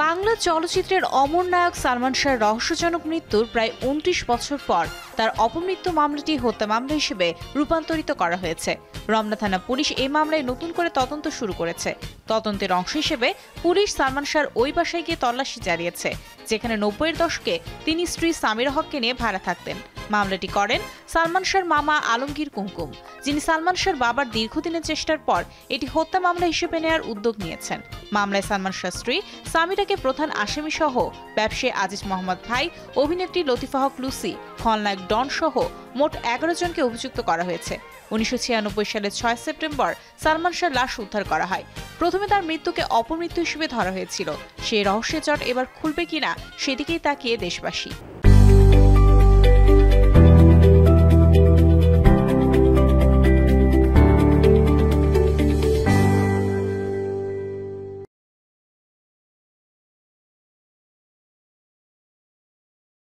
বাংলা চলচ্চিত্রের অমর নায়ক সালমান শাহর রহস্যজনক মৃত্যুর প্রায় ২৯ বছর পর তার অপমৃত্যু মামলাটি হত্যা মামলা হিসেবে রূপান্তরিত করা হয়েছে। রমনা থানা পুলিশ এই মামলায় নতুন করে তদন্ত শুরু করেছে। তদন্তের অংশ হিসেবে পুলিশ সালমান শাহর ওই বাসায় গিয়ে তল্লাশি চালিয়েছে, যেখানে ৯০-এর দশকে তিনি স্ত্রী সামিরা হককে নিয়ে ভাড়া থাকতেন। মামলাটি করেন সালমান শাহর মামা আলমগীর কুমকুম, যিনি সালমান শাহর বাবার দীর্ঘদিনের চেষ্টার পর এটি হত্যা মামলা হিসেবে নেওয়ার উদ্যোগ নিয়েছেন। মামলায় সালমান শাহর স্ত্রী সামিরাকে প্রধান আসামি সহ ব্যবসায়ী আজিজ মোহাম্মদ ভাই, অভিনেত্রী লতিফা হক লুসি, খলনায়ক ডন সহ মোট ১১ জনকে অভিযুক্ত করা হয়েছে। ১৯৯৬ সালের ৬ সেপ্টেম্বর সালমান শাহর লাশ উদ্ধার করা হয়। প্রথমে তার মৃত্যুকে অপমৃত্যু হিসেবে ধরা হয়েছিল। সেই রহস্যের জট এবার খুলবে কিনা সেদিকেই তাকিয়ে দেশবাসী।